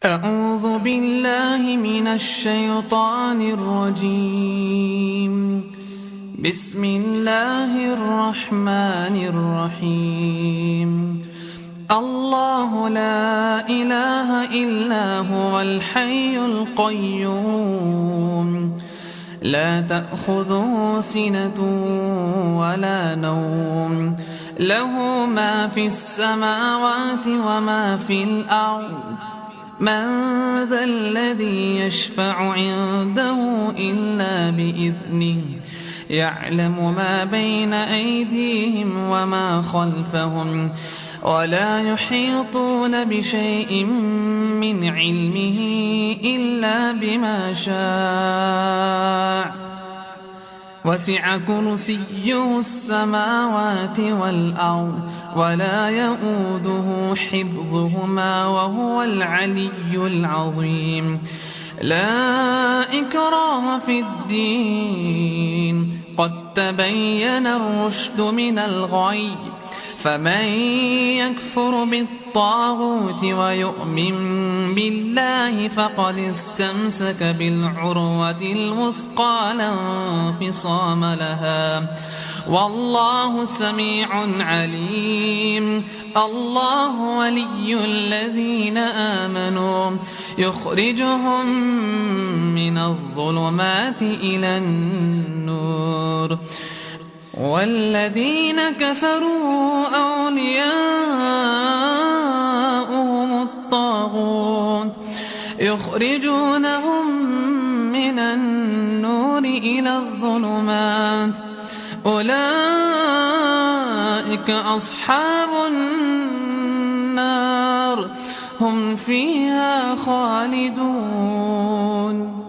أعوذ بالله من الشيطان الرجيم. بسم الله الرحمن الرحيم. الله لا إله إلا هو الحي القيوم، لا تأخذه سنة ولا نوم، له ما في السماوات وما في الأرض. من ذا الذي يشفع عنده إلا بإذنه، يعلم ما بين أيديهم وما خلفهم، ولا يحيطون بشيء من علمه إلا بما شاء. وسع كرسيه السماوات والأرض، ولا يؤوده حفظهما، وهو العلي العظيم. لا إكراه في الدين، قد تبين الرشد من الغي، فمن يكفر بالطاغوت ويؤمن بالله فقد استمسك بالعروة الوثقى لا انفصام لها، والله سميع عليم. الله ولي الذين آمنوا، يخرجهم من الظلمات إلى النور، والذين كفروا أولياؤهم الطاغوت، يخرجونهم من النور إلى الظلمات. أولئك أصحاب النار، هم فيها خالدون.